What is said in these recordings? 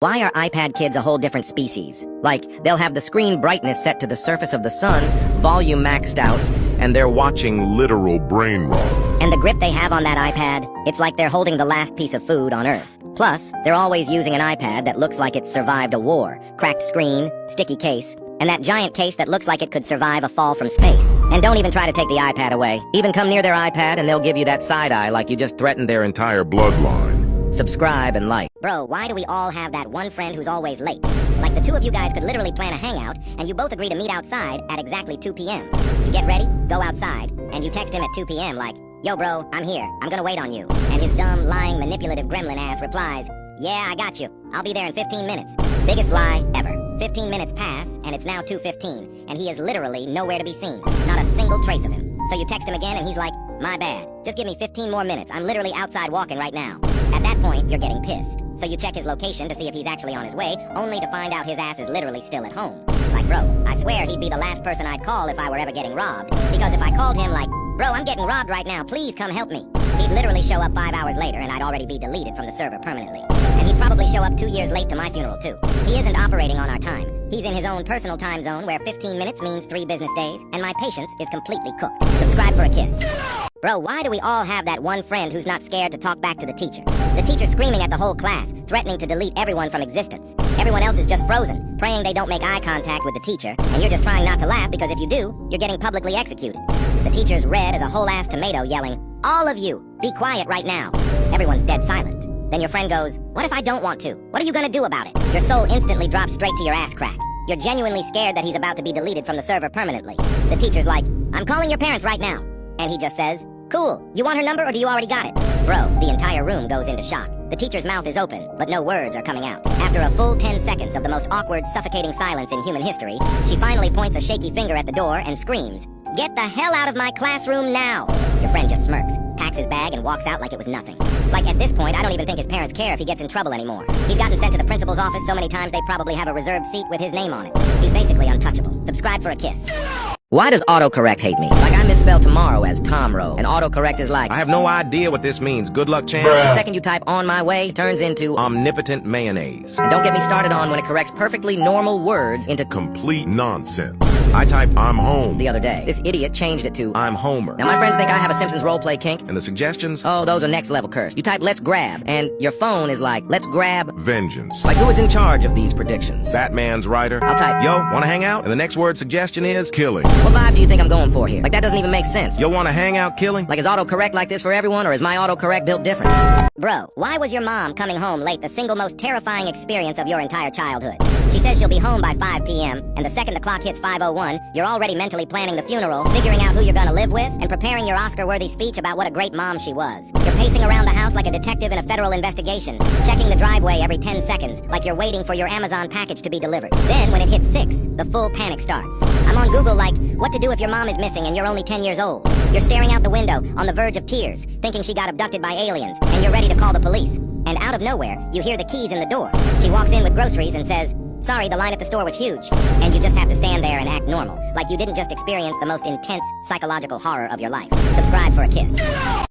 Why are iPad kids a whole different species? Like, they'll have the screen brightness set to the surface of the sun, volume maxed out, and they're watching literal brain rot. and the grip they have on that iPad, it's like they're holding the last piece of food on Earth. Plus, they're always using an iPad that looks like it's survived a war, cracked screen, sticky case, and that giant case that looks like it could survive a fall from space. And don't even try to take the iPad away. Even come near their iPad and they'll give you that side eye like you just threatened Their entire bloodline. subscribe and like. Bro, why do we all have that one friend who's always late? Like the two of you guys could literally plan a hangout, and you both agree to meet outside at exactly 2 p.m. You get ready, go outside, and you text him at 2 p.m. like, "Yo bro, I'm here, I'm gonna wait on you." And his dumb, lying, manipulative gremlin ass replies, "Yeah, I got you. I'll be there in 15 minutes. Biggest lie ever. 15 minutes pass, and it's now 2:15, and he is literally nowhere to be seen. Not a single trace of him. So you text him again, and he's like, "My bad. Just give me 15 more minutes. I'm literally outside walking right now." At that point, you're getting pissed. So you check his location to see if he's actually on his way, only to find out his ass is literally still at home. Like, bro, I swear he'd be the last person I'd call if I were ever getting robbed. Because if I called him like, "Bro, I'm getting robbed right now, please come help me," he'd literally show up 5 hours later and I'd already be deleted from the server permanently. And he'd probably show up 2 years late to my funeral too. He isn't operating on our time. He's in his own personal time zone where 15 minutes means 3 business days, and my patience is completely cooked. Subscribe for a kiss. Bro, why do we all have that one friend who's not scared to talk back to the teacher? The teacher screaming at the whole class, threatening to delete everyone from existence. Everyone else is just frozen, praying they don't make eye contact with the teacher, and you're just trying not to laugh because if you do, you're getting publicly executed. The teacher's red as a whole-ass tomato yelling, "All of you, be quiet right now." Everyone's dead silent. Then your friend goes, "What if I don't want to? What are you gonna do about it?" Your soul instantly drops straight to your ass crack. You're genuinely scared that he's about to be deleted from the server permanently. The teacher's like, "I'm calling your parents right now." And he just says, "Cool, you want her number or do you already got it?" Bro, the entire room goes into shock. The teacher's mouth is open, but no words are coming out. After a full 10 seconds of the most awkward, suffocating silence in human history, she finally points a shaky finger at the door and screams, "Get the hell out of my classroom now!" Your friend just smirks, packs his bag, and walks out like it was nothing. Like, at this point, I don't even think his parents care if he gets in trouble anymore. He's gotten sent to the principal's office so many times they probably have a reserved seat with his name on it. He's basically untouchable. Subscribe for a kiss. Why does autocorrect hate me? Like I misspell tomorrow as Tomro, and autocorrect is like, I have no idea what this means. Good luck, champ. the second you type "on my way" turns into Omnipotent mayonnaise. And don't get me started on when it corrects perfectly normal words into Complete nonsense. I type "I'm home." the other day. This idiot changed it to I'm Homer. Now my friends think I have a Simpsons roleplay kink. And the suggestions? Oh, those are next level curse. You type "let's grab," and your phone is like, "let's grab." Vengeance. Like, who is in charge of these predictions? Batman's writer. I'll type, "Yo, wanna hang out?" And the next word suggestion is killing. What vibe do you think I'm going for here? Like, that doesn't even make sense. Yo, wanna hang out killing? Like, is autocorrect like this for everyone, or is my autocorrect built different? Bro, why was your mom coming home late the single most terrifying experience of your entire childhood? She says she'll be home by 5 p.m., and the second the clock hits 5:01, you're already mentally planning the funeral, figuring out who you're gonna live with, and preparing your Oscar-worthy speech about what a great mom she was. You're pacing around the house like a detective in a federal investigation, checking the driveway every 10 seconds, like you're waiting for your Amazon package to be delivered. Then, when it hits 6, the full panic starts. I'm on Google like, what to do if your mom is missing and you're only 10 years old. You're staring out the window, on the verge of tears, thinking she got abducted by aliens, and you're ready to call the police. And out of nowhere, you hear the keys in the door. She walks in with groceries and says, "Sorry, the line at the store was huge." And you just have to stand there and act normal, like you didn't just experience the most intense psychological horror of your life. Subscribe for a kiss.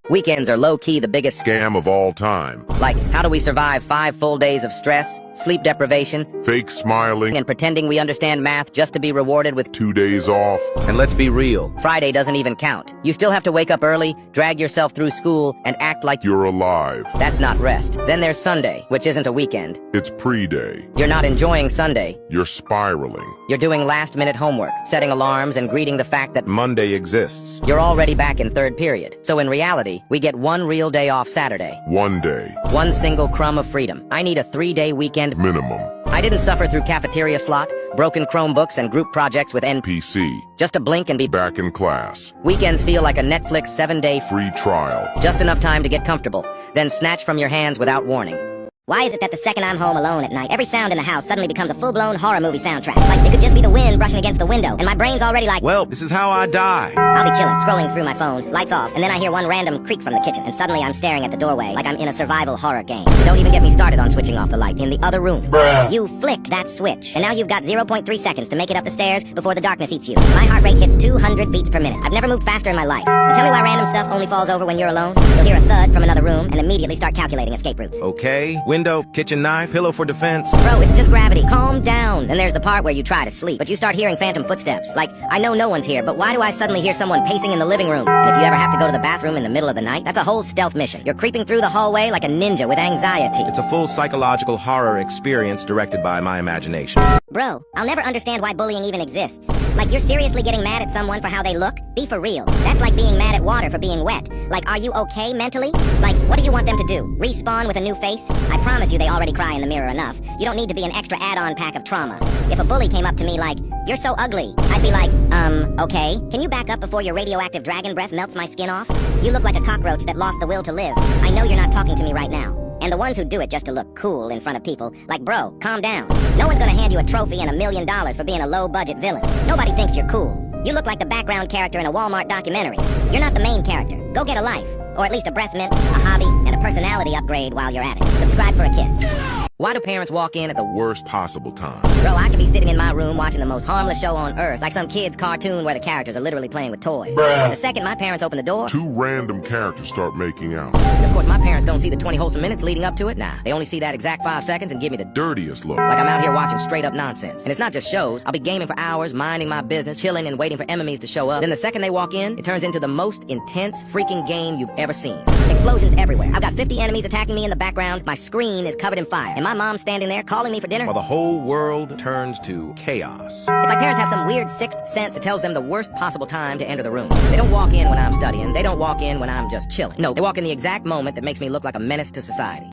Weekends are low-key the biggest Scam of all time. Like, how do we survive 5 full days of stress, sleep deprivation, Fake smiling. and pretending we understand math just to be rewarded with 2 days off. And let's be real. Friday doesn't even count. You still have to wake up early, drag yourself through school, and act like You're alive. that's not rest. Then there's Sunday, which isn't a weekend. It's pre-day. You're not enjoying Sunday. You're spiraling. You're doing last-minute homework, setting alarms, and greeting the fact that Monday exists. you're already back in 3rd period. So in reality, we get one real day off Saturday. One day. One single crumb of freedom. I need a 3-day weekend. Minimum. I didn't suffer through cafeteria slot, broken Chromebooks, and group projects with PC. just to blink and be Back in class. Weekends feel like a Netflix 7-day Free trial. just enough time to get comfortable, then snatch from your hands without warning. Why is it that the second I'm home alone at night, every sound in the house suddenly becomes a full-blown horror movie soundtrack? Like, it could just be the wind brushing against the window, and my brain's already like, Well, this is how I die. I'll be chilling, scrolling through my phone, lights off, and then I hear one random creak from the kitchen, and suddenly I'm staring at the doorway like I'm in a survival horror game. Don't even get me started on switching off the light in the other room. You flick that switch, and now you've got 0.3 seconds to make it up the stairs before the darkness eats you. My heart rate hits 200 beats per minute. I've never moved faster in my life. And tell me why random stuff only falls over when you're alone? You'll hear a thud from another room and immediately start calculating escape routes. Okay, window, kitchen knife, pillow for defense. Bro, it's just gravity. Calm down. Then there's the part where you try to sleep, but you start hearing phantom footsteps. Like, I know no one's here, but why do I suddenly hear someone pacing in the living room? And if you ever have to go to the bathroom in the middle of the night, that's a whole stealth mission. You're creeping through the hallway like a ninja with anxiety. It's a full psychological horror experience directed by my imagination. Bro, I'll never understand why bullying even exists. Like, you're seriously getting mad at someone for how they look? Be for real. That's like being mad at water for being wet. Like, are you okay mentally? Like, what do you want them to do? Respawn with a new face? I promise you they already cry in the mirror enough. You don't need to be an extra add-on pack of trauma. If a bully came up to me like, "You're so ugly," I'd be like, okay. Can you back up before your radioactive dragon breath melts my skin off? You look like a cockroach that lost the will to live. I know you're not talking to me right now. And the ones who do it just to look cool in front of people, like, bro, calm down. No one's gonna hand you a trophy and $1 million for being a low-budget villain. Nobody thinks you're cool. You look like the background character in a Walmart documentary. You're not the main character. Go get a life. Or at least a breath mint, a hobby, and a personality upgrade while you're at it. Subscribe for a kiss. Why do parents walk in at the Worst possible time. Bro, I could be sitting in my room watching the most harmless show on earth, like some kid's cartoon where the characters are literally playing with toys. Bruh. The second my parents open the door, Two random characters start making out. of course my parents don't see the 20 wholesome minutes leading up to it. Nah, they only see that exact 5 seconds and give me the Dirtiest look. like I'm out here watching straight up nonsense. And it's not just shows. I'll be gaming for hours, minding my business, chilling and waiting for enemies to show up. Then the second they walk in, it turns into the most intense freaking game you've ever seen. Explosions everywhere. I've got 50 enemies attacking me in the background. My screen is covered in fire. And my mom's standing there calling me for dinner. While the whole world turns to chaos. It's like parents have some weird sixth sense that tells them the worst possible time to enter the room. They don't walk in when I'm studying. They don't walk in when I'm just chilling. No, they walk in the exact moment that makes me look like a menace to society.